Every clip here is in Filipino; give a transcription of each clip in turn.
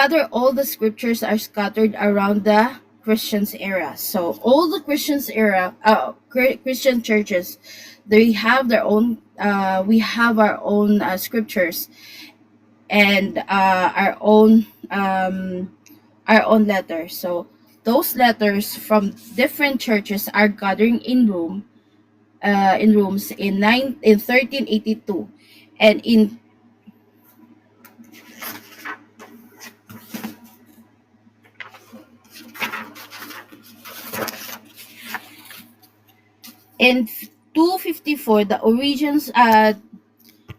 Rather, all the scriptures are scattered around the Christians era. So all the Christians era, Christian churches, they have their own. We have our own scriptures and our own letters. So those letters from different churches are gathering in rooms in 1382, and in 254 the origins.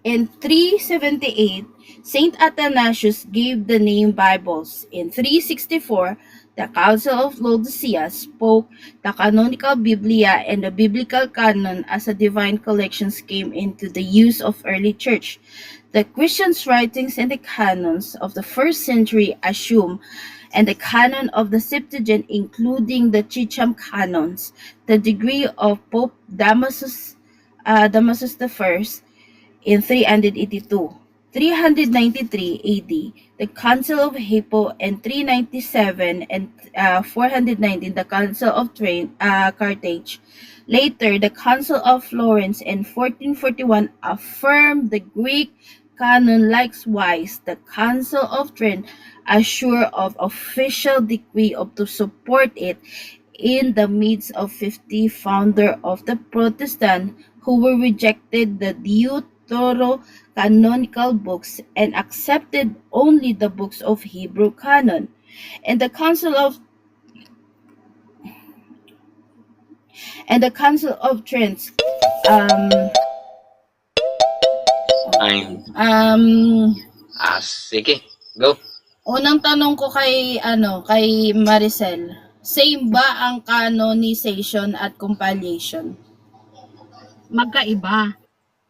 In 378, Saint Athanasius gave the name Bibles. In 364, the Council of Laodicea spoke the canonical Biblia, and the biblical canon as a divine collections came into the use of early church. The Christians' writings and the canons of the first century assume, and the canon of the Septuagint, including the Chicham canons, the degree of Pope Damasus I in 382. 393 AD, the Council of Hippo, and 397 and 419, the Council of Carthage. Later, the Council of Florence in 1441 affirmed the Greek canon. Likewise, the Council of Trent assured of official decree of to support it in the midst of 50 founder of the Protestant who were rejected the Deuterocanonical books and accepted only the books of Hebrew canon. And the Council of Trent Sige, go. Unang tanong ko kay Maricel, same ba ang canonization at compilation? Magkaiba.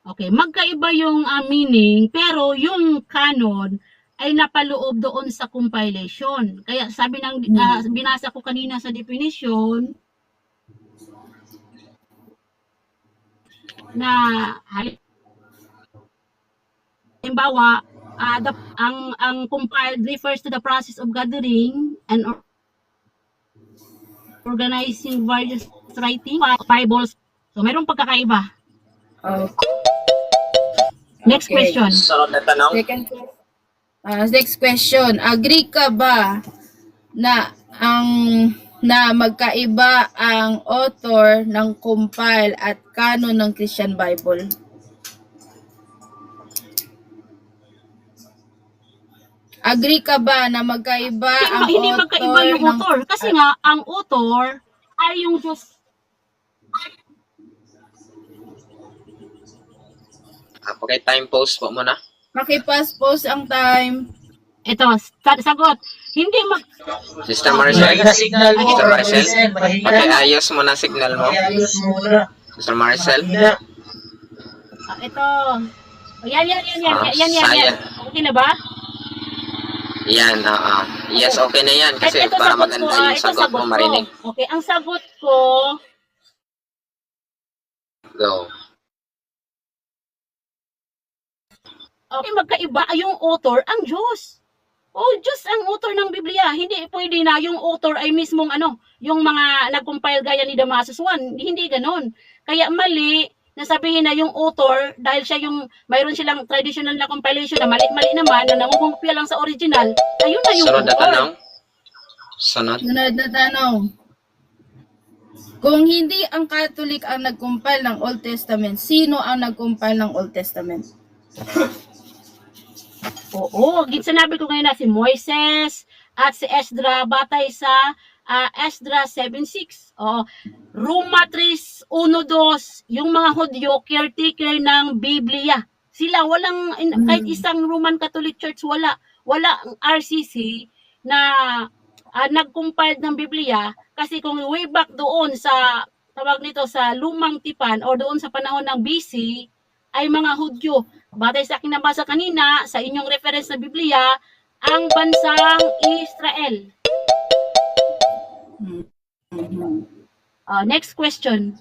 Okay, magkaiba yung meaning, pero yung canon ay napaloob doon sa compilation. Kaya sabi ng binasa ko kanina sa definition na halimbawa, ang compiled refers to the process of gathering and organizing various writing Bibles. So, mayroong pagkakaiba. Next question. Sunod na tanong. Next question. Agree ka ba na magkaiba ang author ng compile at canon ng Christian Bible? Agree ka ba na magkaiba ang hindi magkaiba yung author? Kasi nga, ang author ay yung Diyos. Time pause po muna. Paki-pause ang time. Ito, sagot. Hindi Sister Maricel. Sister Maricel. Pakiayos mo na signal mo. Sister Maricel. Ito. Yan. Okay na ba? Yan, yes, okay na yan. Kasi para maganda yung sagot mo marinig. Okay, ang sagot ko. Go. Okay, magkaiba yung author, ang Diyos. Diyos ang author ng Biblia. Hindi pwede na yung author ay mismong yung mga nag-compile gaya ni Damasus I. Hindi ganon. Kaya mali na sabihin na yung author, dahil siya mayroon silang traditional na compilation na mali-mali naman, na nangungupya lang sa original, ayun na yung Sunod na author. tanong. Sunod na tanong. Kung hindi ang Catholic ang nag-compile ng Old Testament, sino ang nag-compile ng Old Testament? Oo, sinabi ko ngayon na si Moises at si Esdra batay sa Esdra 7:6. Roma 3:1-2, yung mga Hudyo caretaker ng Biblia. Sila walang kahit isang Roman Catholic Church wala ang RCC na nag-compile ng Biblia, kasi kung way back doon sa tawag nito sa Lumang Tipan o doon sa panahon ng BC ay mga Hudyo. Batay sa aking nabasa kanina, sa inyong reference na Biblia, ang bansang Israel. Next question.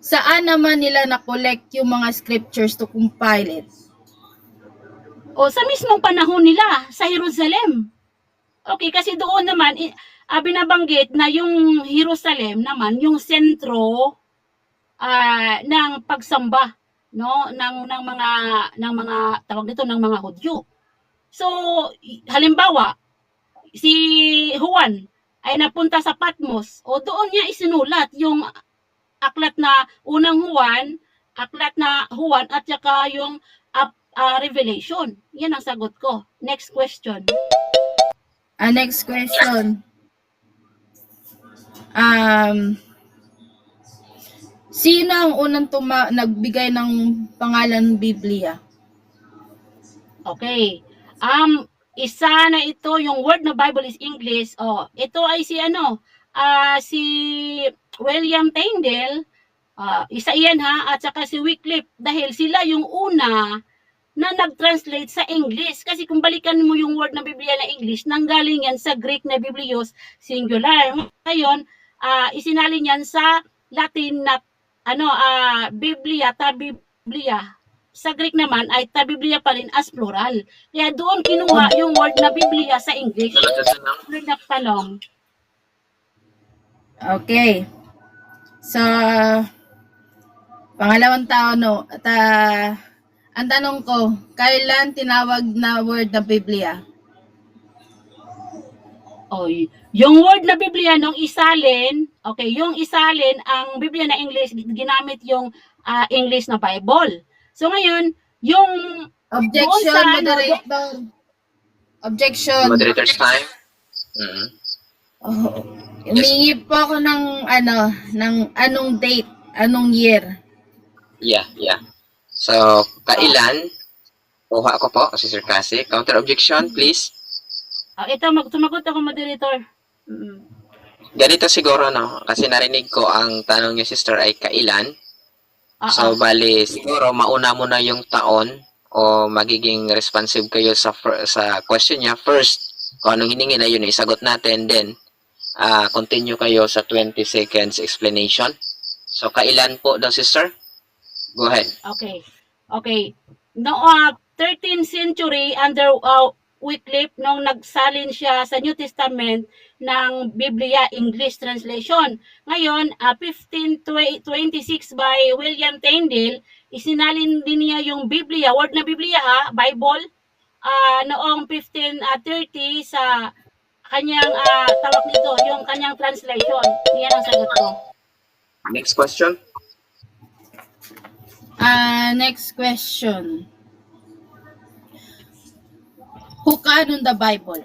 Saan naman nila na-collect yung mga scriptures to compile it? O sa mismong panahon nila sa Jerusalem. Okay, kasi doon naman binabanggit na yung Jerusalem naman yung sentro ng pagsamba, no, ng mga tawag dito ng mga Hudyo. So halimbawa si Juan ay napunta sa Patmos, o doon niya isinulat yung aklat na unang Juan, aklat na Juan at saka yung Revelation. Yan ang sagot ko. Next question. Next question. Sino ang unang nagbigay ng pangalan Biblia? Okay. Isa na ito, yung word na Bible is English. Ito ay si William Tyndale. Isa iyan at saka si Wycliffe, dahil sila yung una na nag-translate sa English. Kasi kung balikan mo yung word na Biblia na English, nanggaling yan sa Greek na Biblios singular. Ngayon, isinalin yan sa Latin na Biblia, ta Biblia. Sa Greek naman ay ta Biblia pa rin as plural. Kaya doon kinuha yung word na Biblia sa English. Nagtanong. Okay. So, pangalawang tao, ang tanong ko, kailan tinawag na word na Biblia? Yung word na Biblia nung isalin, yung isalin ang Biblia na English, ginamit yung English na Bible. So ngayon, yung Objection, moderator. Objection. Moderator's time. Humingi po ako ng anong date, anong year. Yeah. So, kailan? Kuha ko po, si Sir Cassie. Counter objection, please. Ito, sumagot ako, moderator. Ganito siguro, no? Kasi narinig ko ang tanong niya, sister, ay kailan. So, bali, siguro, mauna mo na yung taon o magiging responsive kayo sa question niya. First, kung anong hiningi na yun, isagot natin. Then, continue kayo sa 20 seconds explanation. So, kailan po daw, sister? Go ahead. Okay. No, 13th century under Wycliffe, nung nagsalin siya sa New Testament ng Biblia English translation. Ngayon, 1526 by William Tyndale, isinalin din niya yung Biblia, word na Biblia Bible, noong 1530 sa kanyang tawag nito, yung kanyang translation. Yan ang sagot ko. Next question. Next question. Who canoned the Bible?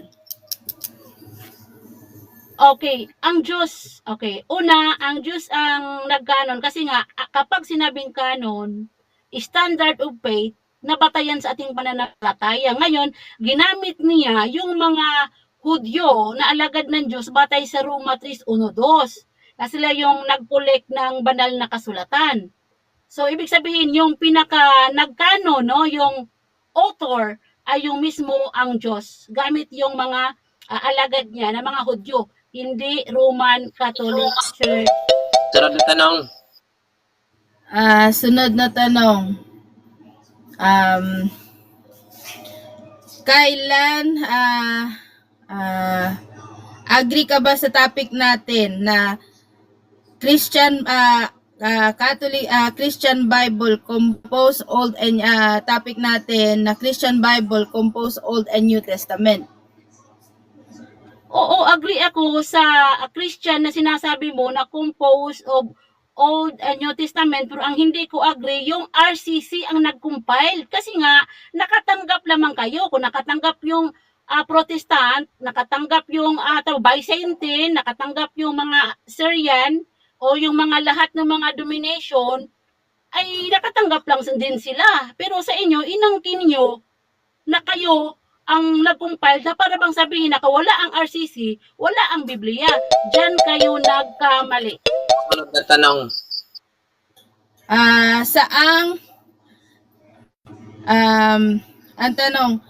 Okay, ang Diyos. Okay, una, ang Diyos ang nagkanon kasi nga kapag sinabing kanon, standard of faith, nabatayan sa ating pananampalataya. Ngayon, ginamit niya yung mga Hudyo na alagad ng Diyos batay sa Roma 3:1-2. Na sila yung nagpulik ng banal na kasulatan. So, ibig sabihin, yung pinaka nagkano, no, yung author ay yung mismo ang Diyos. Gamit yung mga alagad niya na mga Hudyo, hindi Roman Catholic Church. Sunod na tanong. Sunod na tanong. Kailan agree ka ba sa topic natin na Christian Catholic Christian Bible composed Old and topic natin na Christian Bible composed Old and New Testament? Oo, agree ako sa Christian na sinasabi mo na composed of Old and New Testament, pero ang hindi ko agree, yung RCC ang nag-compile. Kasi nga, nakatanggap lamang kayo. Kung nakatanggap yung Protestant, nakatanggap yung Byzantine, nakatanggap yung mga Syrian, o yung mga lahat ng mga domination, ay nakatanggap lang din sila. Pero sa inyo, inangkin nyo na kayo ang nag-compile na para bang sabihin na wala ang RCC, wala ang Biblia. Diyan kayo nagkamali. Sunod na tanong. Ang tanong,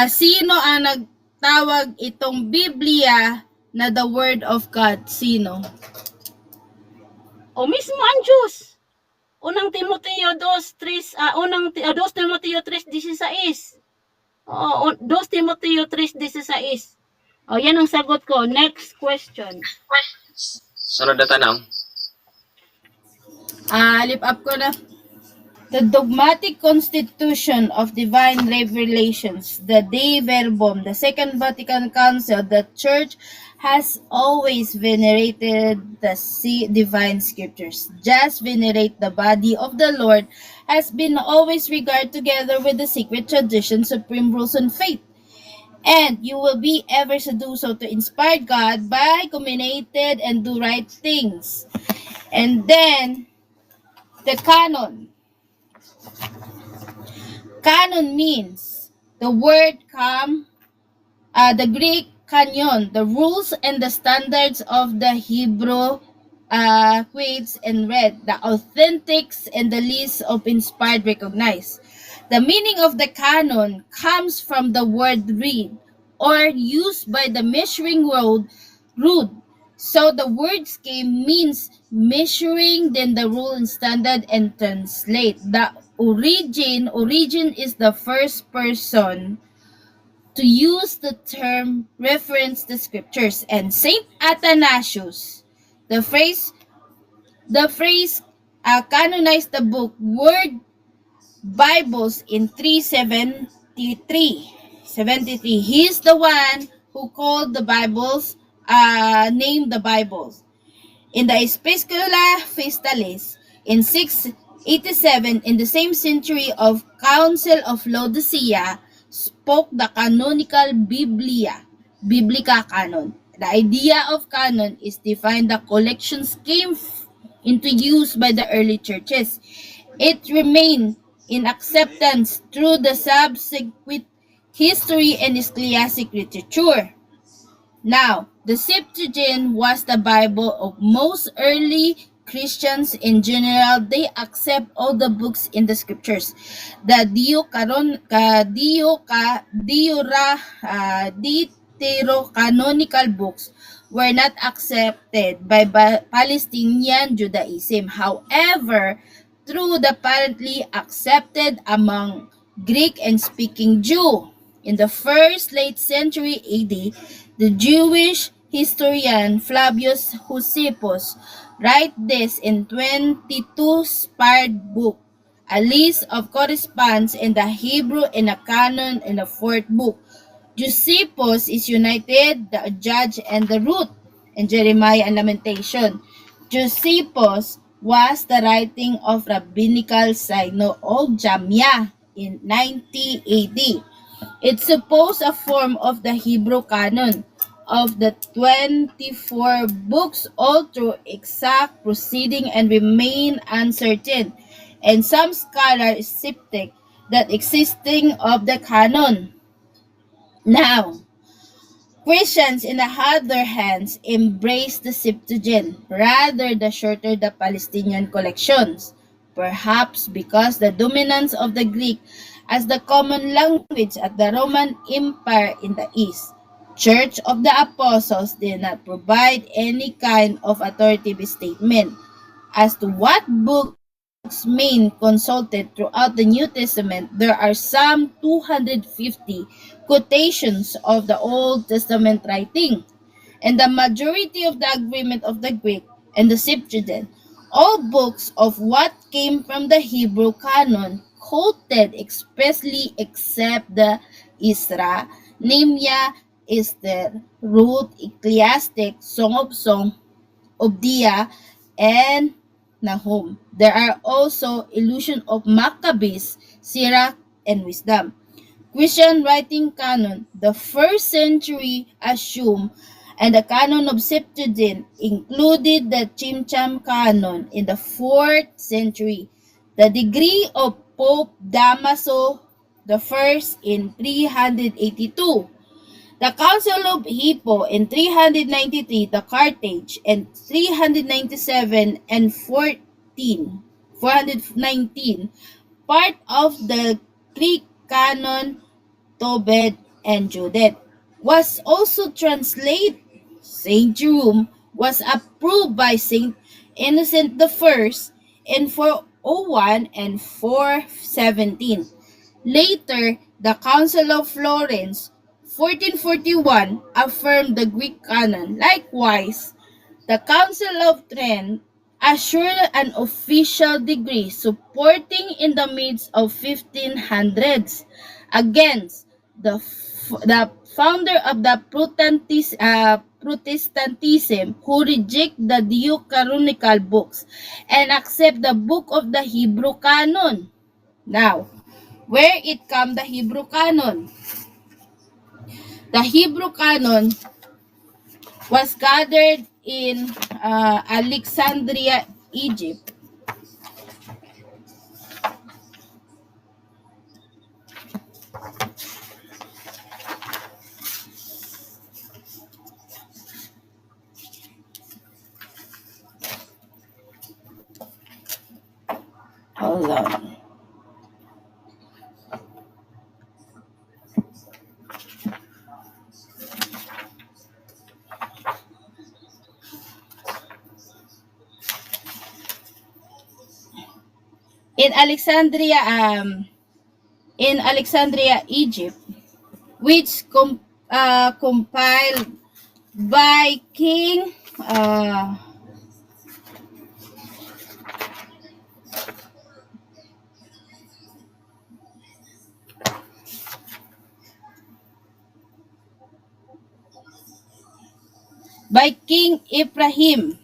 sino ang nagtawag itong Biblia na the Word of God? Sino? O mismo ang Diyos. Unang Timoteo 2:3, 2 Timoteo 3:16. Oo, 2 Timoteo 3:16. O, yan ang sagot ko. Next question. Sunod na tanong. Lip up ko na. The dogmatic constitution of divine revelations, the Dei Verbum, the Second Vatican Council, the Church has always venerated the divine scriptures. Just venerate the body of the Lord has been always regarded together with the sacred tradition, supreme rules and faith. And you will be ever to do so to inspire God by comminated and do right things. And then, the canon. Canon means the word the Greek canon, the rules and the standards of the Hebrew quotes and read, the authentics and the list of inspired recognized. The meaning of the canon comes from the word read or used by the measuring rod. So the word scheme means measuring, then the rule and standard and translate. The origin is the first person to use the term reference the scriptures. And Saint Athanasius, the phrase canonized the book Word Bibles in 373. He is the one who called the Bibles, named the Bibles. In the Episcola Festalis in 687, in the same century of Council of Laodicea, spoke the canonical Biblica canon. The idea of canon is defined the collections came into use by the early churches. It remained in acceptance through the subsequent history and ecclesiastic literature. Now, the Septuagint was the Bible of most early Christians in general. They accept all the books in the scriptures. The Deuterocanonical books were not accepted by Palestinian Judaism. However, through the apparently accepted among Greek and speaking Jew. In the first late century AD, the Jewish historian Flavius Josephus write this in 22-part book, a list of corresponds in the Hebrew and a canon in the 4th book. Josephus is united, the judge and the root, in Jeremiah and Lamentation. Josephus was the writing of rabbinical Synod of Jamia in 90 AD. It's supposed a form of the Hebrew canon of the 24 books, all through exact proceeding and remain uncertain. And some scholars skeptic that existing of the canon. Now, Christians, in the other hands, embrace the Septuagint, rather the shorter the Palestinian collections, perhaps because the dominance of the Greek as the common language at the Roman Empire in the East. Church of the Apostles did not provide any kind of authoritative statement as to what books mean consulted throughout the New Testament. There are some 250 quotations of the Old Testament writing, and the majority of the agreement of the Greek and the Septuagint. All books of what came from the Hebrew canon quoted expressly except the Isra, Nehemiah, Esther, Ruth, Ecclesiastic, Song of Songs, Obadiah, and Nahum. There are also illusion of Maccabees, Sirach, and Wisdom. Christian writing canon, the 1st century assumed, and the canon of Septuagint included the Chimcham canon in the 4th century. The degree of Pope Damaso I in 382. The Council of Hippo in 393, the Carthage, and 397 and 419, part of the Greek canon, Tobit and Judith, was also translated. Saint Jerome was approved by Saint Innocent I in 401 and 417. Later, The Council of Florence, 1441, affirmed the Greek canon. Likewise, the Council of Trent assured an official degree supporting in the midst of 1500s against the founder of the Protestantism who reject the Deuterocanonical books and accept the book of the Hebrew canon. Now, where it come the Hebrew canon? The Hebrew canon was gathered in Alexandria, Egypt. Hold on. In Alexandria, Egypt, which compiled by King Ibrahim.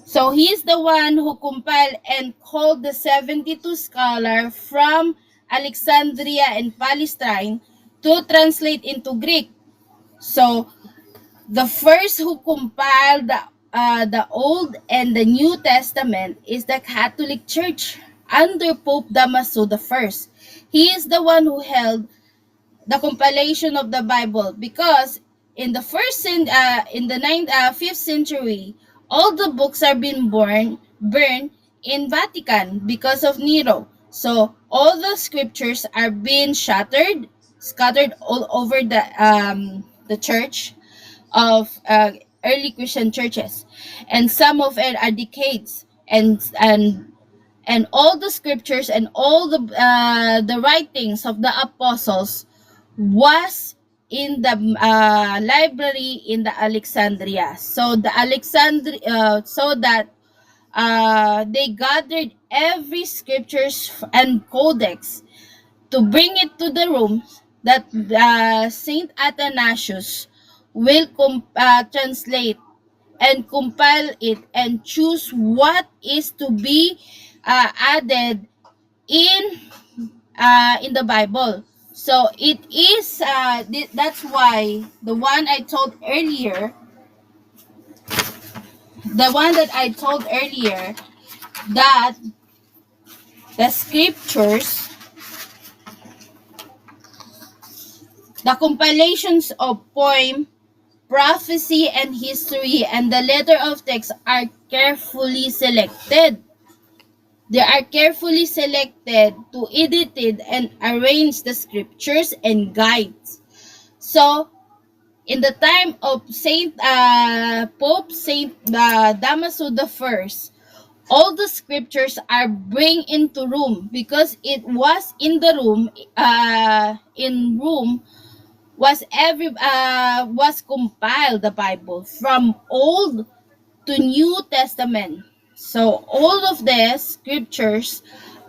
So he's the one who compiled and called the 72 scholars from Alexandria and Palestine to translate into Greek. So the first who compiled the Old and the New Testament is the Catholic Church under Pope Damaso I. He is the one who held the compilation of the Bible, because in the 5th century, all the books are being burned in Vatican because of Nero. So all the scriptures are being scattered all over the church of early Christian churches, and some of it are decades, and all the scriptures and all the writings of the apostles was in the library in the Alexandria. So they gathered every scriptures and codex to bring it to the room that Saint Athanasius will translate and compile it and choose what is to be added in the Bible. So it is that's why the one that I told earlier, that the scriptures, the compilations of poem, prophecy, and history, and the letter of text are carefully selected. They are carefully selected to edited and arrange the scriptures and guides. So, in the time of Pope Saint Damaso I, all the scriptures are bring into Rome, because it was in the room. In Rome was compiled the Bible from Old to New Testament. So all of the scriptures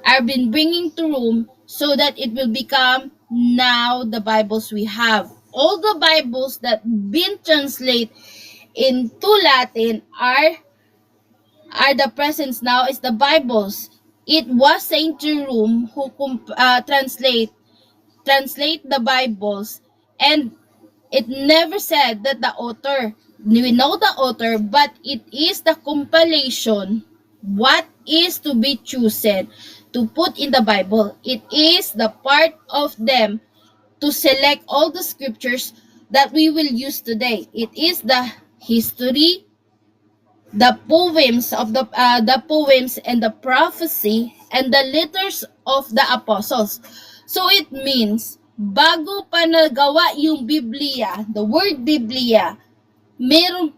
are been bringing to Rome, so that it will become now the Bibles we have. All the Bibles that been translated into Latin are the presence now is the Bibles. It was Saint Jerome who translate the Bibles, and it never said that the author. We know the author, but it is the compilation, what is to be chosen to put in the Bible. It is the part of them to select all the scriptures that we will use today. It is the history, the poems and the prophecy, and the letters of the apostles. So it means, bago pa nagawa yung Biblia, the word Biblia, meron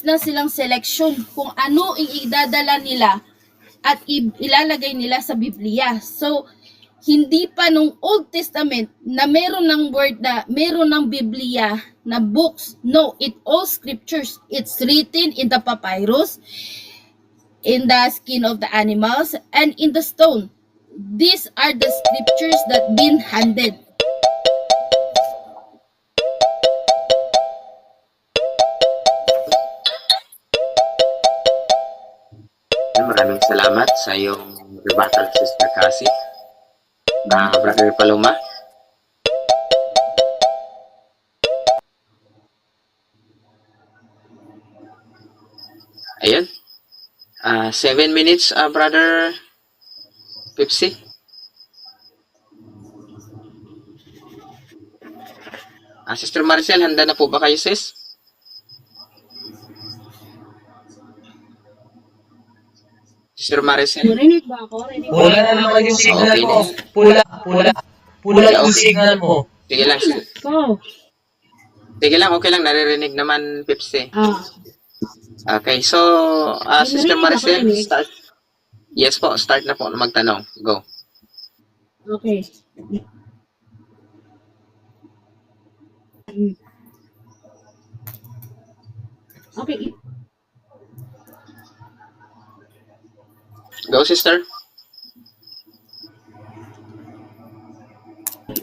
na silang selection kung ano ang idadala nila at ilalagay nila sa Biblia. So hindi pa nung Old Testament na meron ng word na meron ng Biblia na books. No, it all scriptures. It's written in the papyrus, in the skin of the animals, and in the stone. These are the scriptures that been handed. Maraming salamat sa iyong rebuttal, Sister Cassie. Brother Paloma. Ayun. 7 minutes, Brother Pepsi. Sister Maricel, handa na po ba kayo, sis? Sister Maricel? Narinig ba ako? Rinig ba? Pula na naman yung signal Okay mo. na. Pula yung signal mo. Sige lang. Go. Sige lang, okay lang. Naririnig naman, Pepsi. Ah. Okay, so, Sister Narinig Maricel, ako, start. Yes po, start na po na magtanong. Go. Okay. Okay. Go, sister.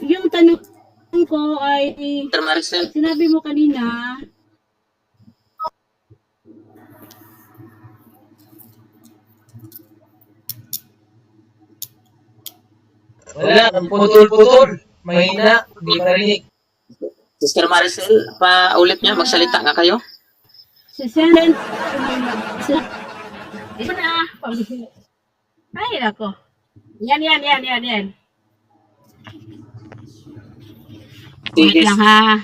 Yung tanong ko ay, Sister Maricel. sinabi mo kanina, Wala, ang putol-putol. Mahina, hindi marinig. Sister Maricel, paulit niya, magsalita nga kayo. si Selen, ito na, ay, nako. Yan. Wait Sige. lang ha.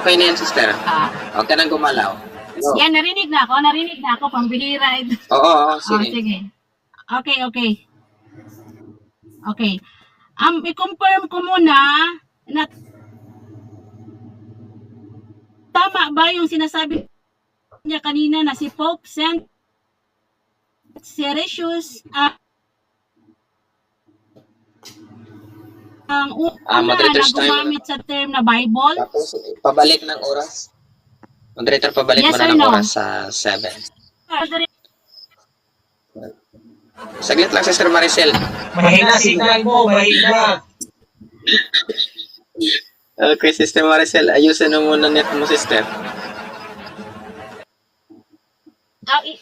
Okay na yan, sister. Ah, Huwag ka nang gumalaw. Go. yan, narinig na ako, pambihira ito. Oo, Oh, sige. sige. Okay. I-confirm ko muna na tama ba yung sinasabi niya kanina na si Pope Saint Siricius ang una na Moderator's time. gumamit sa term na Bible? Tapos, pabalik ng oras. Moderator, pabalik Yes mo na or ng no? oras sa 7. Saglit lang, Sister Maricel. Mahina signal mo, mahina. Okay, Sister Maricel, ayusin mo muna net mo, sister.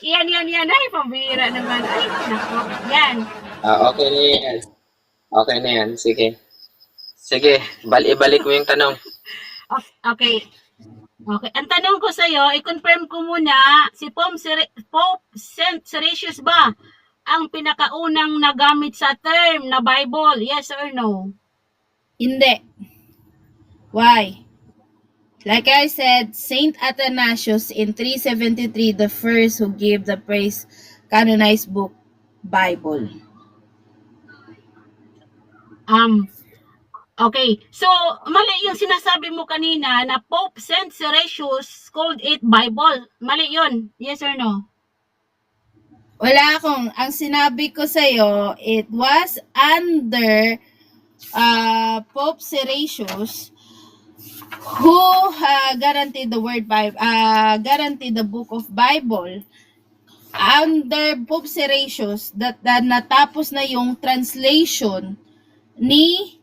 Yan. Ay, pambihira naman. Ay, nako. Yan. Okay na yan. Okay na yan, sige. Sige, ibalik mo yung tanong. Okay. Ang tanong ko sa iyo, i-confirm ko muna, si Pope Saint Siricius ba ang pinakaunang nagamit sa term na Bible? Yes or no? Hindi. Why? Like I said, Saint Athanasius in 373, the first who gave the praise canonized book, Bible. Okay. So, mali yung sinasabi mo kanina na Pope Saint Siricius called it Bible. Mali yun. Yes or no? Wala akong, ang sinabi ko sa'yo, it was under Pope Siricius who guaranteed the word Bible, guaranteed the book of Bible. Under Pope Siricius, that natapos na yung translation ni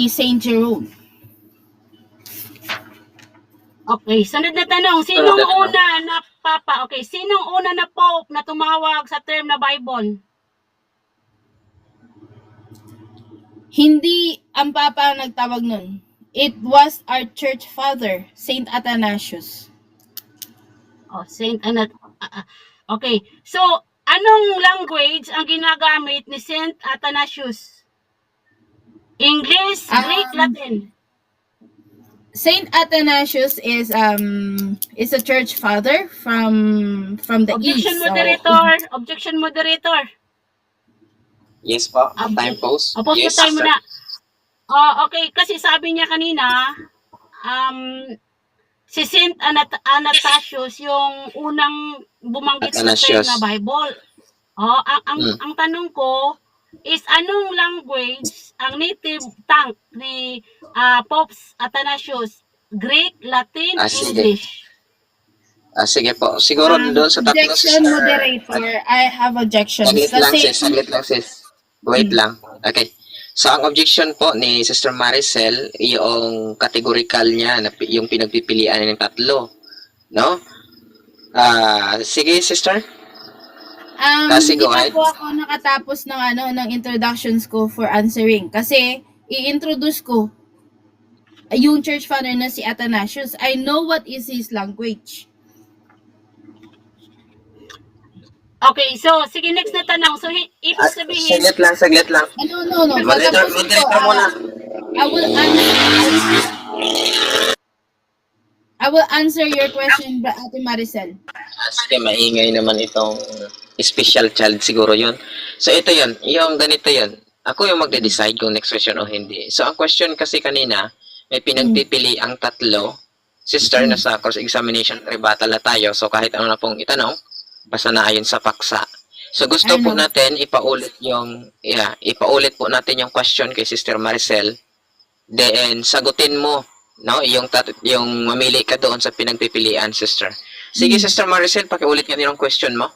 Saint Jerome. Okay, sunod na tanong. Sinong una na Pope na tumawag sa term na Bible? Hindi ang Papa ang nagtawag nun. It was our church father, Saint Athanasius. Oh, okay. So, anong language ang ginagamit ni Saint Athanasius? English, Greek, Latin? Saint Athanasius is a church father from the Objection east. Objection moderator. Yes po, time pause. Opo, Yes, time mo sister. na. Okay, kasi sabi niya kanina, si Saint Athanasius yung unang bumanggit sa term Athanasius. na Bible. Ang tanong ko, is anong language ang native tongue ni Pope Athanasius? Greek, Latin, Sige. English. Sige po. Siguro doon sa tatlo, Objection, sister. moderator. I have objections. Saglit lang sis. Wait lang. Okay. So, ang objection po ni Sister Maricel, yung categorical niya, yung pinagpipilian ng tatlo. No? Sige, sister. Kasi Hindi go pa ahead. po ako nakatapos ng introductions ko for answering. Kasi, i-introduce ko yung church father na si Athanasius. I know what is his language. Okay, so sige, next na tanong. So ibig sabihin, Saglit lang. No. Moderator muna. I will answer your question, Ate Maricel. Sige, maingay naman itong special child siguro yon. So, ito yon. Yung ganito yon. Ako yung magde-decide kung next question o hindi. So, ang question kasi kanina, may pinagpipili ang tatlo. Sister, nasa cross examination rebuttal na tayo. So, kahit ano na pong itanong, basta na ayon sa paksa. So, gusto po natin ipaulit po natin yung question kay Sister Maricel. Then, sagutin mo, no? Yung mamili ka doon sa pinagpipilian, sister. Sige, Sister Maricel, pakiulit nga yung question mo.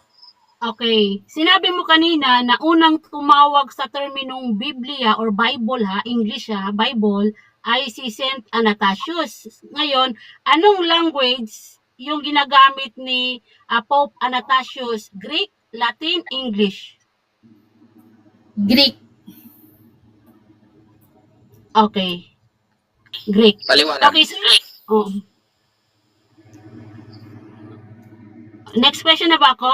okay, sinabi mo kanina na unang tumawag sa terminong Biblia or Bible English Bible, ay si Saint Athanasius. Ngayon, anong language yung ginagamit ni Pope Athanasius? Greek, Latin, English? Greek. Okay. Greek. Paliwanag. Okay, so next question na ba ako?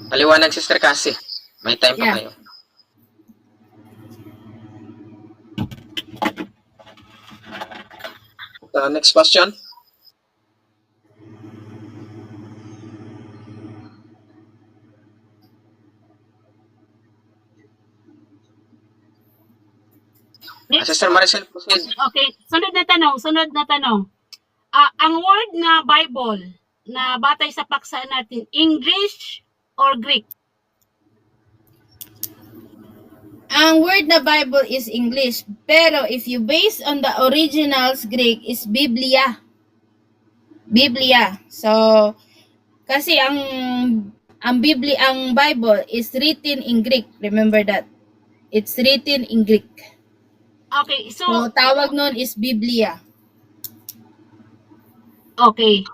Paliwanag, Sister Cassie. May time pa Yeah. kayo. Next question. Sister Maricel, proceed. Okay, sunod na tanong. Ang word na Bible na batay sa paksa natin, English or Greek? Ang word na Bible is English, pero if you base on the originals Greek is Biblia. Biblia. So, kasi ang Bible is written in Greek. Remember that. It's written in Greek. Okay, So, tawag nun is Biblia. okay.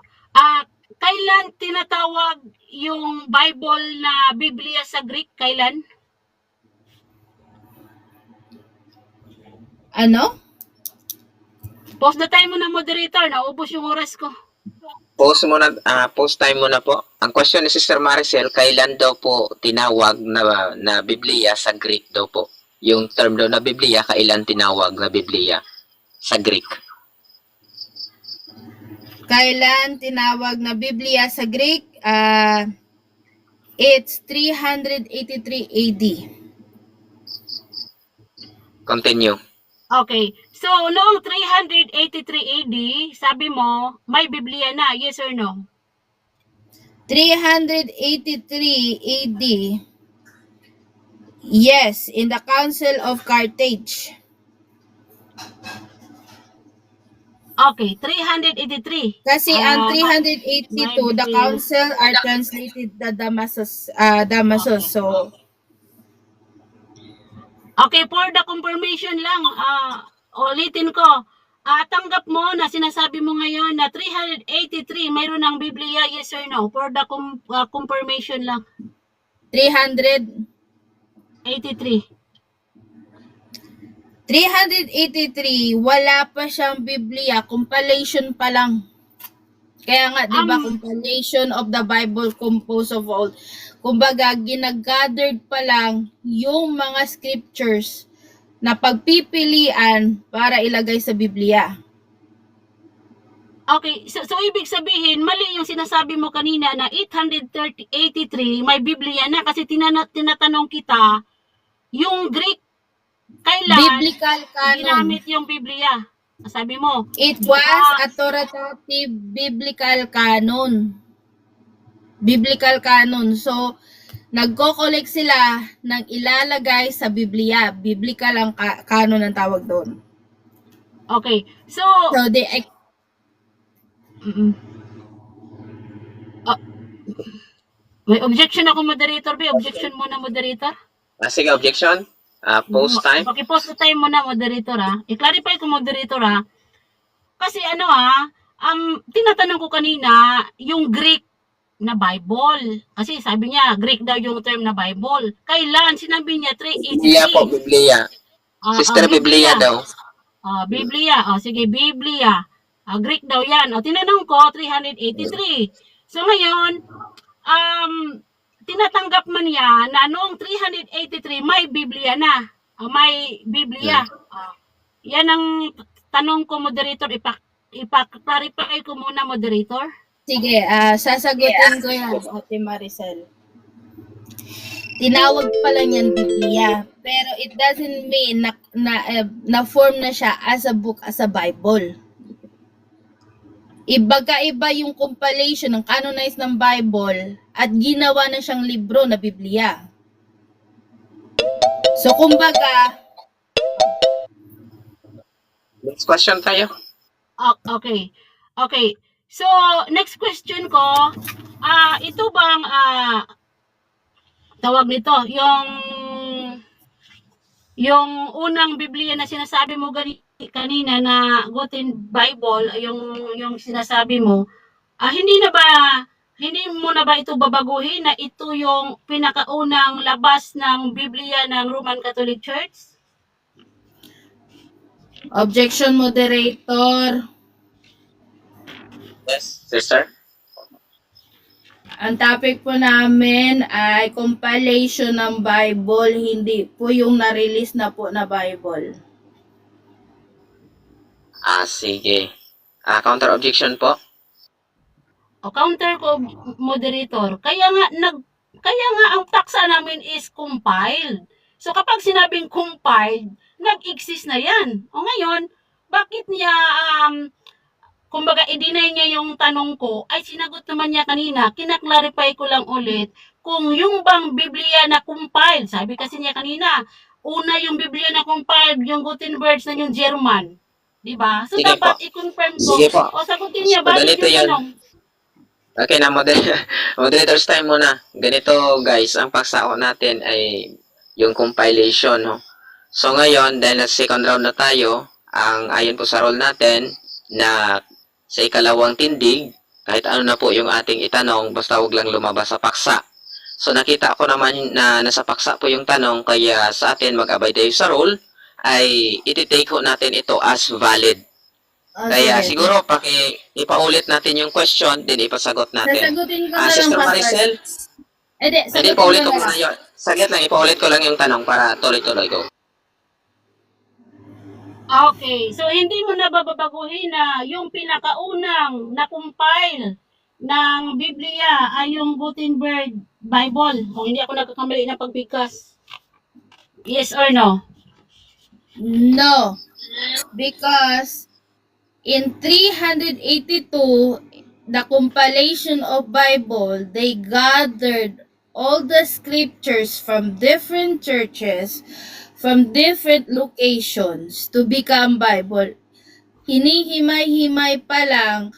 Kailan tinatawag yung Bible na Biblia sa Greek? Kailan? Ano? Post the time mo na, moderator. Naubos yung oras ko. Post time mo na po. Ang question ni Sister Maricel, kailan daw po tinawag na Biblia sa Greek daw po? Yung term daw na Biblia, kailan tinawag na Biblia sa Greek? Kailan tinawag na Biblia sa Greek? It's 383 AD. Continue. Okay. So, noong 383 AD, sabi mo, may Biblia na. Yes or no? 383 AD. Yes, in the Council of Carthage. Okay, 383. Kasi ang 382, the council are translated the Damasus. So, Okay, for the confirmation lang, ulitin ko. Tanggap mo na sinasabi mo ngayon na 383 mayroon ng Biblia, yes or no? For the confirmation lang. 383. 383, wala pa siyang Biblia, compilation pa lang. Kaya nga, di ba, compilation of the Bible composed of all. Kumbaga, ginagathered pa lang yung mga scriptures na pagpipilian para ilagay sa Biblia. Okay, so ibig sabihin, mali yung sinasabi mo kanina na 883 may Biblia na kasi tinatanong kita, yung Greek, kailan Biblical canon. ginamit yung Biblia? Sabi mo. It was authoritative biblical canon. Biblical canon. So, nagko-collect sila ng ilalagay sa Biblia. Biblical ang canon ang tawag doon. Okay. So, So, mm-mm. May objection ako, moderator. May objection muna, moderator. Sige, objection. Post time. Paki-post time muna, moderator, ha. I-clarify ko, moderator, ha. Kasi tinatanong ko kanina, yung Greek na Bible. Kasi sabi niya, Greek daw yung term na Bible. Kailan? Sinabi niya, 383. Biblia po, Biblia. Sister, Biblia daw. Biblia. Sige, Biblia. Greek daw yan. Tinanong ko, 383. So ngayon, tinatanggap man niya na noong 383 may Biblia na. May Biblia. Yan ang tanong ko, moderator. Ipa-clarify ko muna, moderator. sige, sasagutin ko yan, Ate Maricel. Tinawag pala niyan Biblia, pero it doesn't mean na form na siya as a book, as a Bible. Iba yung compilation ng canonized ng Bible at ginawa na siyang libro na Biblia. So, kumbaga, Next question tayo. Okay. So, next question ko, ito bang, tawag nito, yung unang Biblia na sinasabi mo kanina na Gutenberg Bible, yung sinasabi mo, hindi mo na ba ito babaguhin na ito yung pinakaunang labas ng Biblia ng Roman Catholic Church? objection, moderator. Yes, sister. Ang topic po namin ay compilation ng Bible, hindi po yung na-release na po na Bible. Sige. Counter objection po. O counter ko, moderator. Kaya nga ang paksa namin is compiled. So kapag sinabing compiled, nag-exist na yan. O ngayon, bakit niya kumbaga i-deny niya yung tanong ko, ay sinagot naman niya kanina, kinaklarify ko lang ulit kung yung bang Biblia na compiled, sabi kasi niya kanina, una yung Biblia na compiled, yung Gutenberg na yung German. Diba? So Sige dapat po. i-confirm ko. Sige po. O sagutin niya, bakit Ganito yung yan. tanong? Okay na, moderator's time muna. Ganito guys, ang pagsako natin ay yung compilation. No? So ngayon, dahil na second round na tayo, ang ayon po sa rule natin na sa ikalawang tindig, kahit ano na po yung ating itanong, basta wag lang lumabas sa paksa. So nakita ko naman na nasa paksa po yung tanong, kaya sa atin mag-abay tayo sa rule, ay ititake ho natin ito as valid. Kaya sige. siguro ipaulit natin yung question, din ipasagot natin. Sasagutin ko na lang, Sister Pastor. Maricel, Hindi, hindi sagutin paulit ko ko na muna lang. yun. Saglit lang, ipaulit ko lang yung tanong para tuloy-tuloy ko. Okay, so hindi mo na babaguhin na yung pinakaunang na-compile ng Biblia ay yung Gutenberg Bible. O hindi ako nagkakamali ng pagbigkas. Yes or no? No, because in 382, the compilation of Bible, they gathered all the scriptures from different churches, from different locations to become Bible. Hinihimay-himay pa lang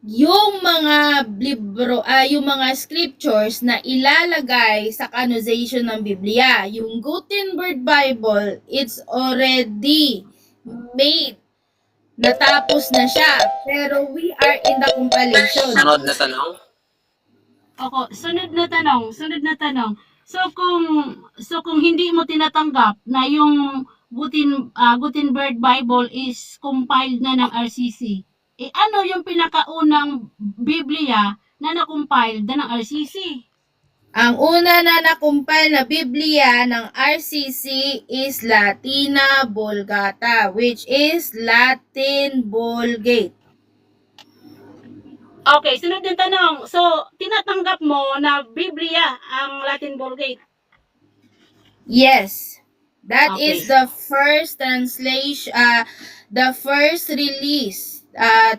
yung mga libro, yung mga scriptures na ilalagay sa canonization ng Biblia. Yung Gutenberg Bible, it's already made. Natapos na siya. Pero we are in the compilation. Sunod na tanong. Ako, sunod na tanong. So kung hindi mo tinatanggap na yung Gutenberg Bible is compiled na ng RCC, ano yung pinakaunang Biblia na na-compiled na ng RCC? Ang una na na-compile na Biblia ng RCC is Latina Vulgata, which is Latin Vulgate. Okay, sunod yung tanong. So, tinatanggap mo na Biblia ang Latin Vulgate? Yes. That Okay. is the first translation, the first release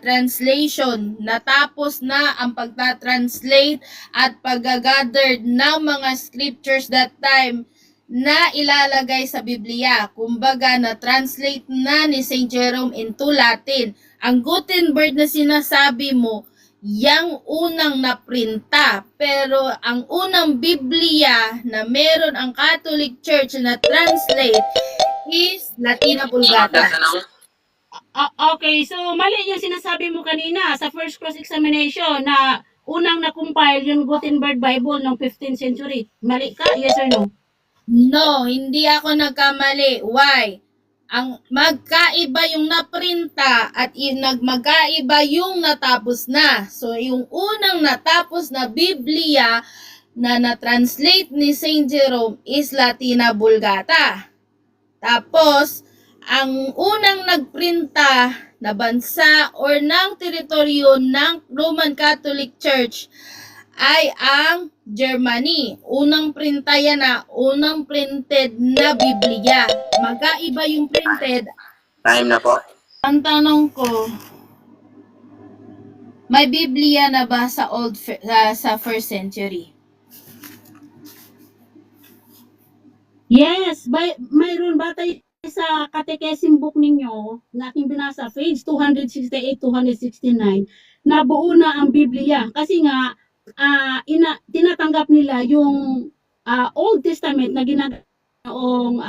translation. Natapos na ang pagta-translate at pag-gather ng mga scriptures that time na ilalagay sa Biblia. Kumbaga, na-translate na ni St. Jerome into Latin. Ang Gutenberg na sinasabi mo, yang unang naprinta. Pero ang unang Biblia na meron ang Catholic Church na translate is Latina Vulgata. Okay, so mali yung sinasabi mo kanina sa first cross-examination na unang na-compile yung Gutenberg Bible ng 15th century. Mali ka? Yes or no? No, hindi ako nagkamali. Why? Ang magkaiba yung naprinta at magkaiba yung natapos na. So, yung unang natapos na Biblia na na-translate ni St. Jerome is Latina Vulgata. Tapos, ang unang nagprinta na bansa or ng teritoryo ng Roman Catholic Church ay ang Germany. Unang printa yan na, unang printed na Biblia. Magkaiba yung printed. Time na po. Ang tanong ko, may Biblia na ba sa sa first century? Yes, mayroon batay sa catechism book ninyo na aking binasa, page 268-269, na buo na ang Biblia. Kasi nga, tinatanggap nila yung Old Testament na ginagawa noong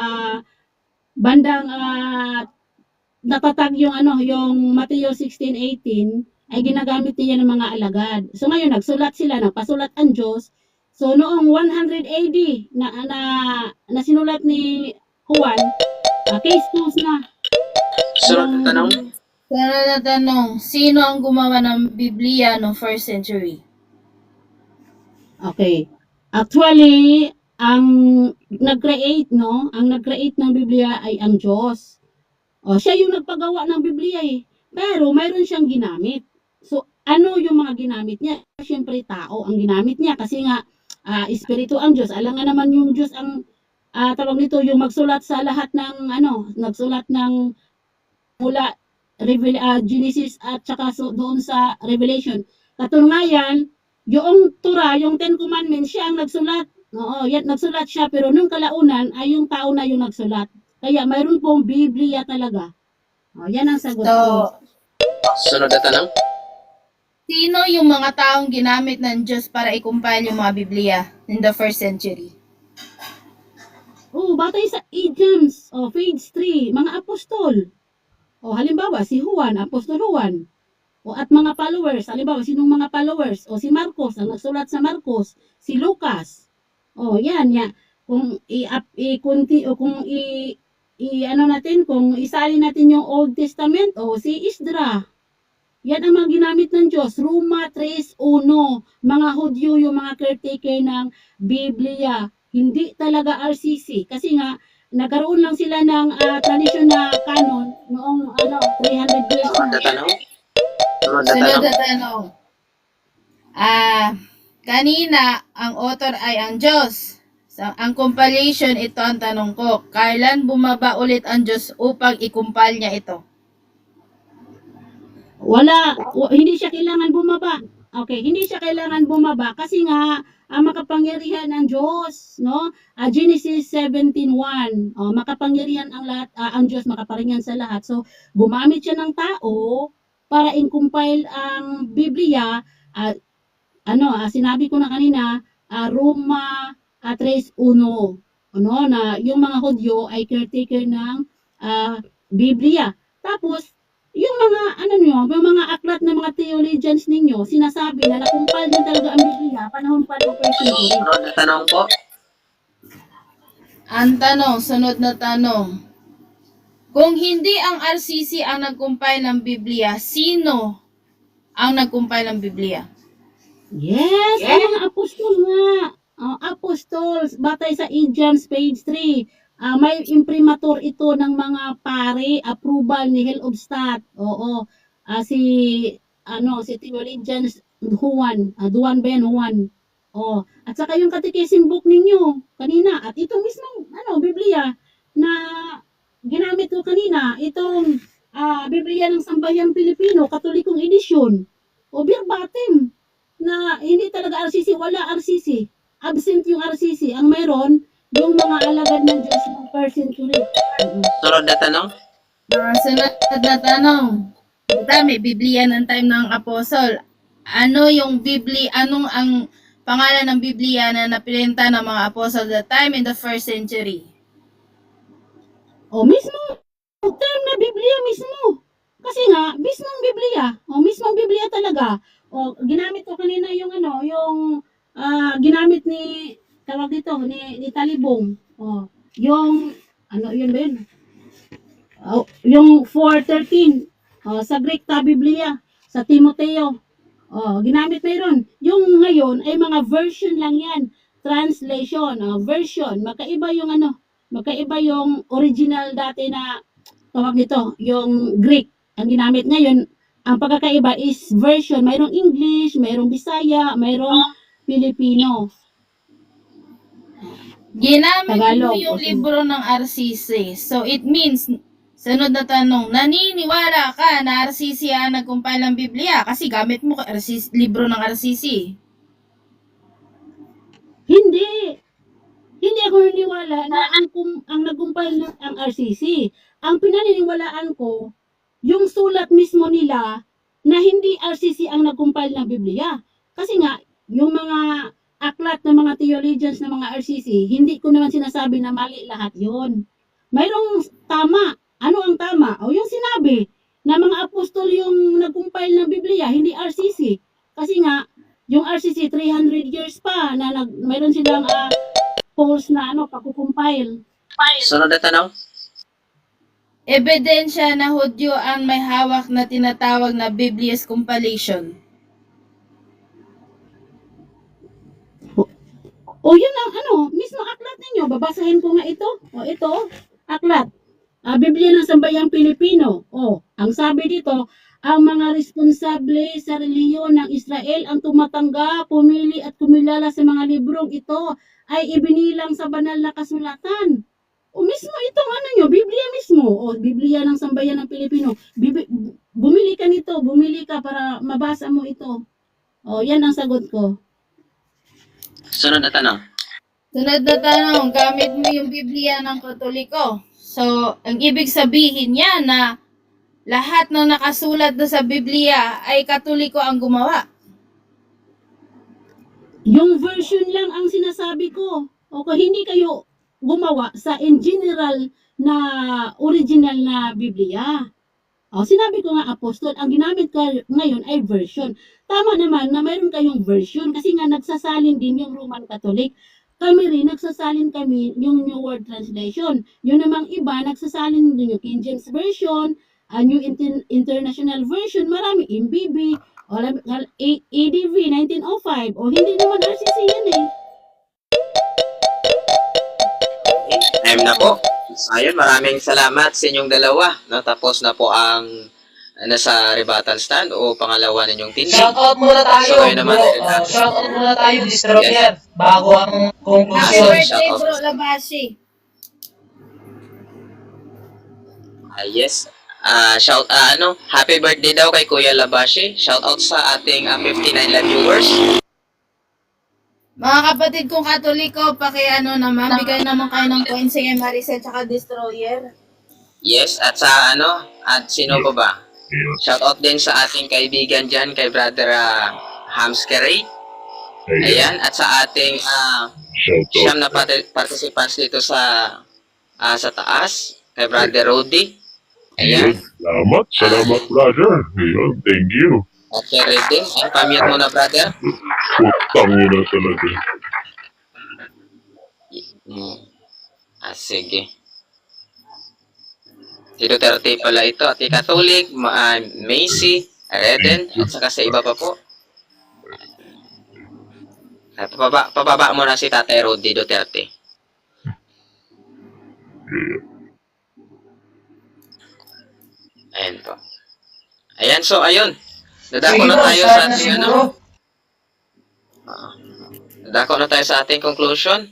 bandang natatag yung yung Mateo 16:18 ay ginagamit niya ng mga alagad. So ngayon nagsulat sila, nagpasulat ang Diyos. So noong 100 AD na sinulat ni Juan, case closed na. Sunod na tanong. Sunod na tanong, sino ang gumawa ng Biblia no first century? Okay. Actually, ang nag-create ng Biblia ay ang Diyos. O, siya yung nagpagawa ng Biblia eh. Pero mayroon siyang ginamit. So, ano yung mga ginamit niya? Siyempre, tao ang ginamit niya. Kasi nga, espiritu ang Diyos. Alam nga naman yung Diyos ang tawag nito, yung magsulat sa lahat ng, nagsulat ng mula Genesis at saka doon sa Revelation. Katunayan, yung Torah, yung Ten Commandments, siya ang nagsulat. Oo, yan, nagsulat siya, pero nung kalaunan ay yung tao na yung nagsulat. Kaya mayroon pong Biblia talaga. O, yan ang sagot ko. Sunod na tanong. Sino yung mga taong ginamit ng Diyos para i-compile yung mga Biblia in the first century? Batay sa idioms, page 3, mga apostol. Halimbawa, si Juan, Apostol Juan. At mga followers, halimbawa, sinong mga followers? Si Marcos, ang nagsulat sa Marcos. Si Lucas. Yan. Kung kung isali natin yung Old Testament, si Esdra. Yan ang mga ginamit ng Diyos. Roma 3:1. Mga Hudyo, yung mga caretaker ng Biblia. Hindi talaga RCC. Kasi nga, nagkaroon lang sila ng tradisyon na canon noong 300 years Sunod na na. tanong. Sunod na tanong. Kanina, ang author ay ang Diyos. Ang compilation, ito ang tanong ko. Kailan bumaba ulit ang Diyos upang i-compile niya ito? Hindi siya kailangan bumaba. Okay, hindi siya kailangan bumaba kasi nga ang makapangyarihan ng Diyos, no? Genesis 17:1. Makapangyarihan ang lahat, ang Diyos makapangyarihan sa lahat. So, gumamit siya ng tao para i-compile ang Biblia. Sinabi ko na kanina, Roma 3:1. Na yung mga Hudyo ay caretaker ng Biblia. Tapos, yung mga aklat ng mga theologians ninyo, sinasabi na nakumpal din talaga ang Biblia, panahon pa ng first century. Sunod na tanong po. Ang tanong, sunod na tanong. Kung hindi ang RCC ang nag-compile ng Biblia, sino ang nag-compile ng Biblia? Yes, ang mga apostol nga. Apostles, batay sa Idioms, page 3. May imprimatur ito ng mga pare, approval ni Hillobstadt. Si theologian Juan, Duan Ben Juan. At saka yung catechism book ninyo kanina, at itong mismong Biblia na ginamit ko kanina, itong Biblia ng Sambayang Pilipino, Katolikong edisyon, o verbatim, na hindi talaga RCC, wala RCC. Absent yung RCC. Ang mayroon, yung mga alagad ng Diyos ng first century. Sunod na tanong. Sunod na tanong. May Biblia ng time ng Apostol. Ano yung Biblia, anong ang pangalan ng Biblia na napilinta ng mga Apostol that time in the first century? O mismo, term na Biblia mismo. Kasi nga, mismong Biblia talaga. O ginamit ko kanina yung ginamit ni tawag dito ni Talibong. O yung yun ba yun? Yung 4:13 sa Greek ta Biblia sa Timoteo. Ginamit mayroon. Yung ngayon ay mga version lang yan. Translation, version. Magkaiba yung original dati na tawag nito, yung Greek. Ang ginamit ngayon, ang pagkakaiba is version. Mayroong English, mayroong Bisaya, mayroong Filipino. Ginamit mo Tagalog. yung libro ng RCC. So it means, sunod na tanong, naniniwala ka na RCC ang nag-compile ng Biblia kasi gamit mo libro ng RCC? Hindi ako naniniwala na ang nag-compile ang RCC. Ang pinaniniwalaan ko, yung sulat mismo nila na hindi RCC ang nag-compile ng Biblia. Kasi nga, yung mga aklat ng mga theologians ng mga RCC, hindi ko naman sinasabi na mali lahat yon. Mayroong tama. Ano ang tama? O yung sinabi na mga apostol yung nag-compile ng Biblia, hindi RCC. Kasi nga, yung RCC 300 years pa na mayroon silang polls na pakukumpile. Sunod na tanong. Ebidensya na Hudyo ang may hawak na tinatawag na Biblia's compilation. O yun ang mismo aklat ninyo. Babasahin ko nga ito. O ito, aklat. Biblia ng Sambayang Pilipino. Ang sabi dito, ang mga responsable sa reliyon ng Israel ang tumatanggap, pumili at kumilala sa mga librong ito ay ibinilang sa banal na kasulatan. O mismo itong Biblia mismo. Biblia ng Sambayan ng Pilipino. Bumili ka nito, bumili ka para mabasa mo ito. Yan ang sagot ko. Sunod na tanong. Sunod na tanong, gamit mo yung Biblia ng Katoliko. So, ang ibig sabihin niya na lahat ng nakasulat na sa Biblia ay Katoliko ang gumawa. Yung version lang ang sinasabi ko. Hindi kayo gumawa sa in general na original na Biblia. Sinabi ko nga apostol, ang ginamit ko ngayon ay version. Tama naman na mayroon kayong version kasi nga nagsasalin din yung Roman Catholic. Kami rin, nagsasalin kami yung New World Translation. Yung namang iba, nagsasalin din yung King James Version, New International Version, marami, MBB, ADV 1905. Hindi naman RCC yan eh. Time na po. Ayun, maraming salamat sa inyong dalawa. Tapos na po ang nasa rebuttal stand o pangalawa ninyong tindig. Shoutout muna tayo. So, ayun naman, Shoutout muna tayo, Destroyer. Bago ang Happy conclusion. birthday, shoutout. Bro Labashi. Yes. Happy birthday daw kay Kuya Labashi. Shoutout sa ating 59 live viewers. Mga kapatid kong Katoliko, naman, bigay naman kayo ng coins kay Maricel tsaka Destroyer. Yes, at at sino pa ba? Shoutout din sa ating kaibigan dyan, kay Brother Hamskeray. Ayan, at sa ating siyam na participants dito sa taas, kay Brother Rudy. Ayan. Salamat brother. Ayun, thank you. At kay Redden, ay pamute mo na, brother. Putang ina talaga. Sige. Si Duterte pala ito, at Catholic, Macy, Redden, at saka sa iba pa po. At pababa mo na si Tatay Rudy Duterte. Ayan po. Ayan, so ayun. Dadako na tayo sa ating dadako na tayo sa ating conclusion.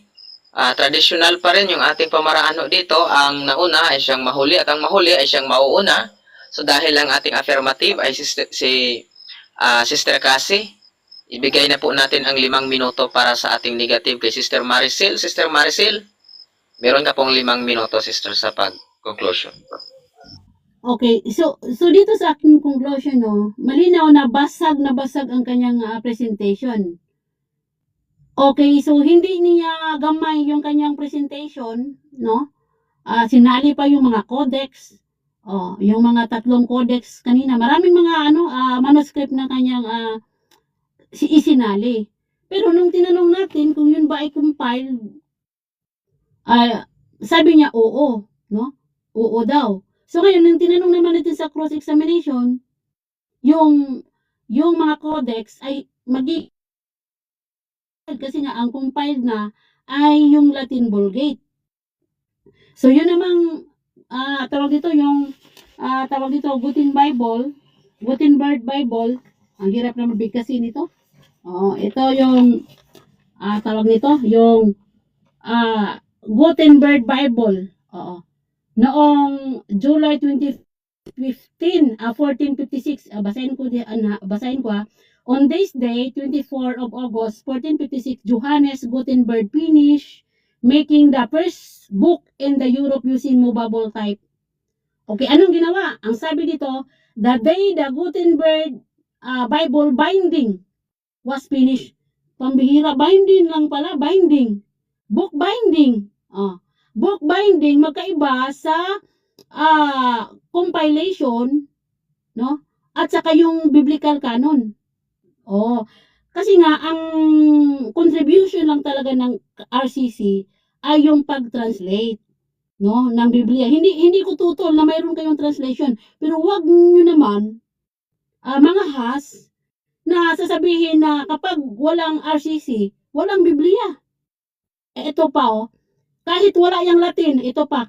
Traditional pa rin yung ating pamaraan dito. Ang nauna ay siyang mahuli at ang mahuli ay siyang mauuna. So dahil ang ating affirmative ay Sister Cassie, ibigay na po natin ang 5 minuto para sa ating negative kay Sister Maricel. Sister Maricel, meron ka pong 5 minuto, Sister, sa pag-conclusion. Okay, so dito sa aking conclusion, no, malinaw na basag ang kanyang presentation. Okay, so hindi niya gamay yung kanyang presentation, no? Sinali pa yung mga codex, yung mga 3 codex kanina. Maraming mga manuscript na kanyang isinali. Pero nung tinanong natin kung yun ba ay compiled, sabi niya oo, no? Oo daw. So ngayon, nung tinanong naman natin sa cross-examination, yung mga codex ay kasi nga ang compiled na ay yung Latin Vulgate. So yun namang tawag dito Gutenberg Bible. Ang hirap na mabigkasin ito. Ito yung tawag nito yung Gutenberg Bible. Noong July 2015, 1456, basahin ko. On this day, 24 of August, 1456, Johannes Gutenberg finished making the first book in the Europe using movable type. Okay, anong ginawa? Ang sabi dito, the day the Gutenberg Bible binding was finished. Pambihira, binding lang pala, binding. Book binding. Book binding, magkaiba sa compilation, no? At saka yung biblical canon. Kasi nga, ang contribution lang talaga ng RCC ay yung pag-translate, no, ng Biblia. Hindi ko tutol na mayroon kayong translation, pero wag nyo naman mga has na sasabihin na kapag walang RCC, walang Biblia. Ito pa, kahit wala yung Latin,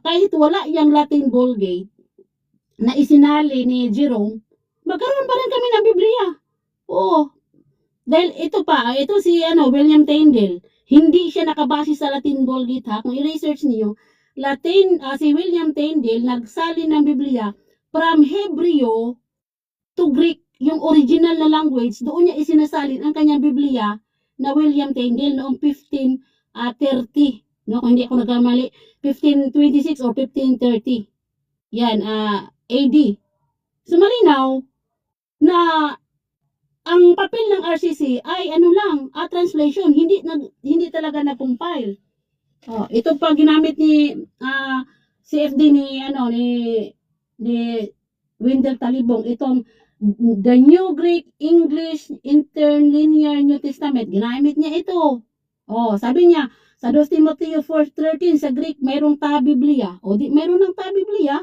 kahit wala yung Latin Vulgate na isinali ni Jerome, magkaroon pa rin kami ng Biblia. Dahil ito si William Tyndale, hindi siya nakabase sa Latin Vulgate, ha. Kung i-research niyo, si William Tyndale nagsali ng Biblia from Hebreo to Greek, yung original na language, doon niya isinasalin ang kanyang Biblia na William Tyndale noong 1530, no, kung hindi ako nagkamali, 1526 or 1530. Yan, AD. So malinaw na ang papel ng RCC ay translation, hindi talaga na-compile. Ito pa ginamit ni CFD ni Wendell Talibong, itong The New Greek English Interlinear New Testament, ginamit niya ito. Sabi niya sa 2 Timoteo 4:13 sa Greek mayroong ta-Biblia. Mayroon ng ta-Biblia.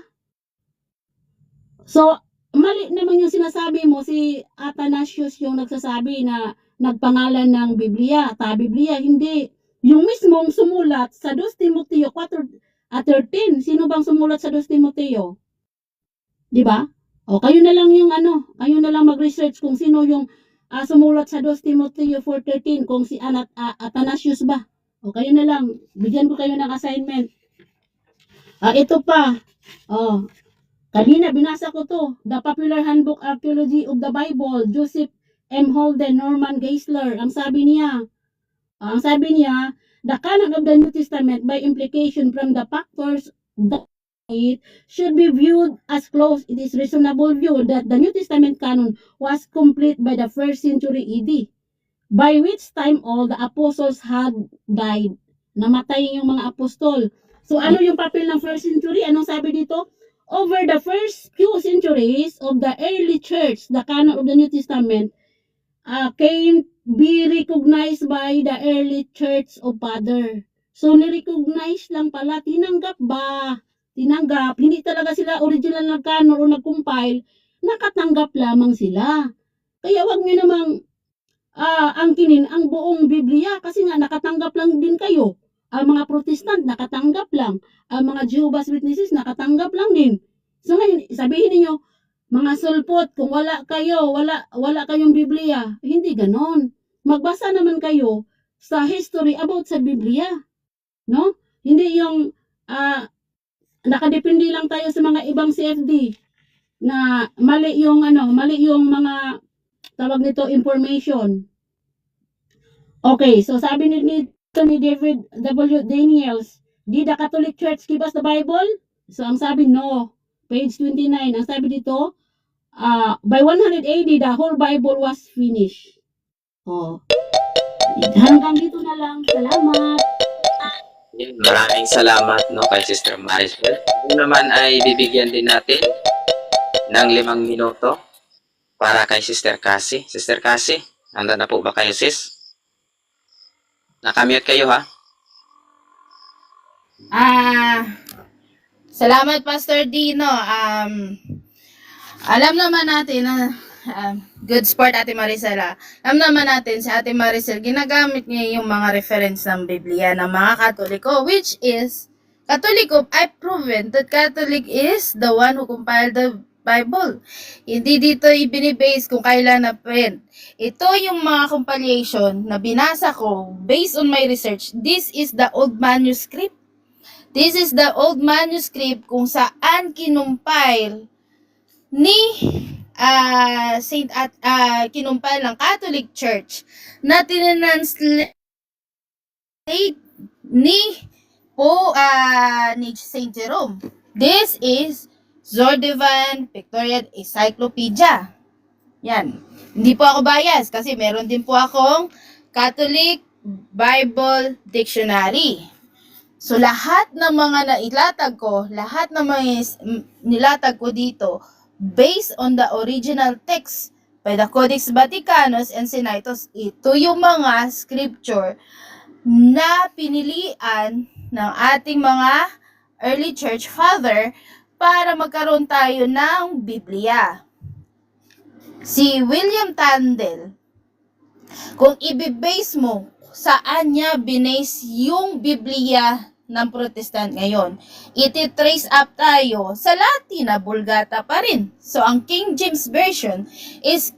So mali naman yung sinasabi mo, si Athanasius yung nagsasabi na nagpangalan ng Biblia, ta-Biblia, hindi. Yung mismong sumulat sa 2 Timoteo 4:13, sino bang sumulat sa 2 Timoteo? Di ba? Kayo na lang mag-research kung sino yung sumulat sa 2 Timoteo 4:13, kung si Athanasius ba? Kayo na lang, bigyan ko kayo ng assignment. Ito pa, kanina binasa ko to, The Popular Handbook Archaeology of the Bible, Joseph M. Holden, Norman Geisler. Ang sabi niya, the canon of the New Testament by implication from the factors that it should be viewed as close. It is reasonable view that the New Testament canon was complete by the 1st century AD, by which time all the apostles had died. Namatay yung mga apostol. So ano yung papel ng 1st century? Anong sabi dito? Over the first few centuries of the early church, the canon of the New Testament can be recognized by the early church of Father. So, ni-recognize lang pala, tinanggap ba? Tinanggap, hindi talaga sila original na canon o nag-compile, nakatanggap lamang sila. Kaya wag nyo namang angkinin ang buong Biblia kasi nga nakatanggap lang din kayo. Ang mga Protestant nakatanggap lang, ang mga Jehovah's Witnesses nakatanggap lang din. So ngayon, sabihin niyo, mga sulpot, kung wala kayong Biblia, hindi ganon. Magbasa naman kayo sa history about sa Biblia, no? Hindi yung nakadepende lang tayo sa mga ibang CFD. na mali yung mga tawag nito information. Okay, so sabi ni David W. Daniels, did the Catholic Church give us the Bible? So ang sabi no, page 29. Ang sabi dito, by 100 AD, the whole Bible was finished. Oh, hanggang dito na lang. Salamat. Maraming salamat no kay Sister Marisol. Ano naman ay bibigyan din natin ng 5 minuto para kay Sister Cassie. Sister Cassie, handa na po ba kayo, sis? Nakamute kayo, ha? Salamat Pastor Dino. Alam naman natin na good sport Ate Maricel. Alam naman natin si Ate Maricel, ginagamit niya yung mga reference ng Biblia ng mga Katoliko, which is, Katoliko, I've proven that Catholic is the one who compiled the Bible. Hindi dito ibinibase kung kailan na print. Ito yung mga compilation na binasa ko based on my research. This is the old manuscript. This is the old manuscript kung saan kinumpile ni kinumpile ng Catholic Church na tinranslate ni Saint Jerome. This is Zordevan Pictorial Encyclopedia. Yan. Hindi po ako bias kasi meron din po akong Catholic Bible Dictionary. So, lahat ng mga nailatag ko, lahat ng mga nilatag ko dito, based on the original text by the Codex Vaticanus and Sinaitos, ito yung mga scripture na pinilian ng ating mga early church father para magkaroon tayo ng Biblia. Si William Tyndale, kung ibibase mo saan niya binase yung Biblia ng Protestant ngayon, iti-trace up tayo sa Latina Vulgata pa rin. So, ang King James Version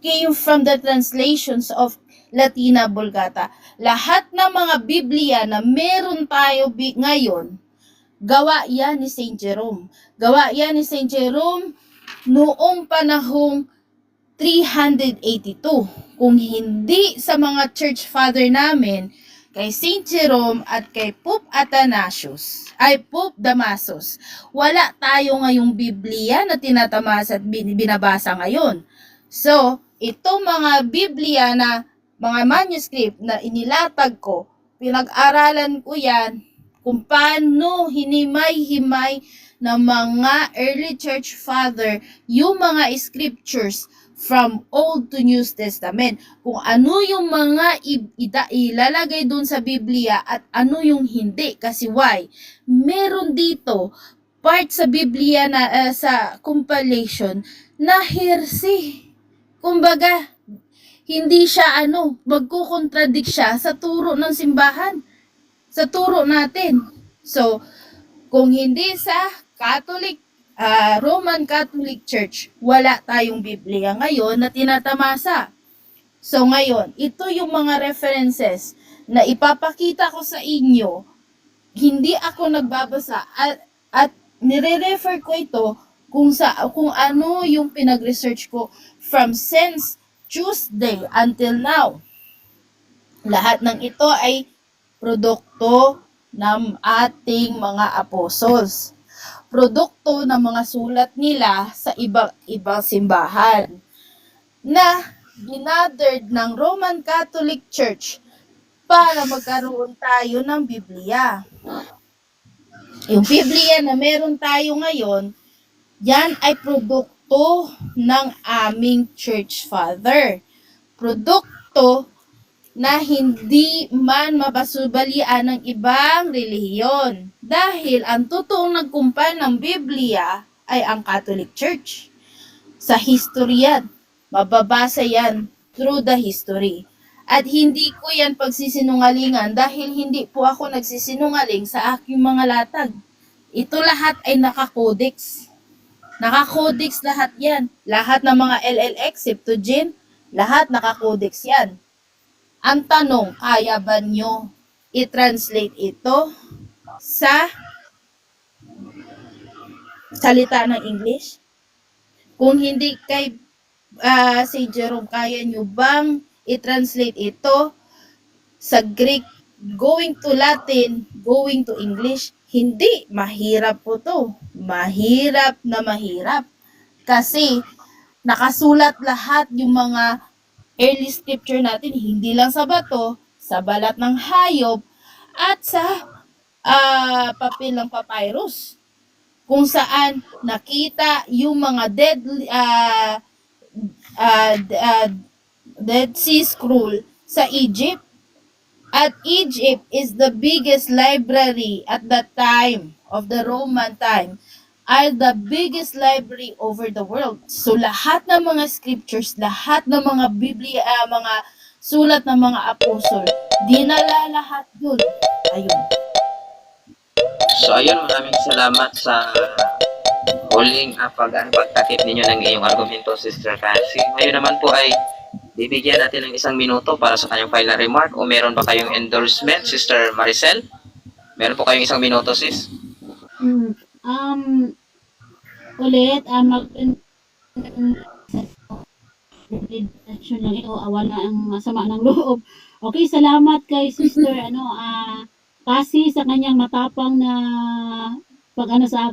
came from the translations of Latina Vulgata. Lahat ng mga Biblia na meron tayo ngayon, gawa yan ni Saint Jerome. Gawa yan ni Saint Jerome noong panahong 382. Kung hindi sa mga church father namin, kay Saint Jerome at kay Pope Damasus, wala tayo ngayong Biblia na tinatamasa at binabasa ngayon. So, itong mga Biblia na mga manuscript na inilatag ko, pinag-aralan ko yan kung paano hinimay-himay ng mga early church father yung mga scriptures from Old to New Testament. Kung ano yung mga ilalagay dun sa Biblia at ano yung hindi. Kasi why? Meron dito part sa Biblia na sa compilation na heresy. Kumbaga, hindi siya magkukontradict siya sa turo ng simbahan. Sa turo natin. So, kung hindi sa Roman Catholic Church, wala tayong Biblia ngayon na tinatamasa. So ngayon, ito yung mga references na ipapakita ko sa inyo. Hindi ako nagbabasa at nire-refer ko ito kung ano yung pinag-research ko from since Tuesday until now. Lahat ng ito ay produkto ng ating mga apostles. Produkto ng mga sulat nila sa ibang simbahan na ginathered ng Roman Catholic Church para magkaroon tayo ng Biblia. Yung Biblia na meron tayo ngayon, yan ay produkto ng aming church father. Produkto na hindi man mabasubalian ng ibang relihiyon. Dahil ang totoong nagkumpal ng Biblia ay ang Catholic Church. Sa history yan. Mababasa yan through the history. At hindi ko yan pagsisinungalingan dahil hindi po ako nagsisinungaling sa aking mga latag. Ito lahat ay nakakodex. Nakakodex lahat yan. Lahat ng mga LLX, Septuagint, lahat nakakodex yan. Ang tanong, kaya ba nyo i-translate ito sa salita ng English? Kung hindi kay St. Jerome, kaya nyo bang i-translate ito sa Greek, going to Latin, going to English? Hindi. Mahirap po to. Mahirap na mahirap. Kasi nakasulat lahat yung mga early scripture natin, hindi lang sa bato, sa balat ng hayop, at sa papel ng papyrus, kung saan nakita yung mga Dead Sea Scroll sa Egypt. At Egypt is the biggest library at that time of the Roman time, are the biggest library over the world. So lahat ng mga scriptures, lahat ng mga Biblia, mga sulat ng mga apostol, dinala lahat yun. Ayun. So ayun, maraming salamat sa huling pagtakip ninyo ng iyong argumento, Sister Cassie. Ngayon naman po ay bibigyan natin ng 1 minuto para sa kanyang final remark. O meron ba kayong endorsement, Sister Maricel? Meron po kayong 1 minuto, sis? Ulit, meditation lang ito, wala ang sama ng loob. Okay, salamat kay Sister, kasi sa kanyang matapang na pag-ano sa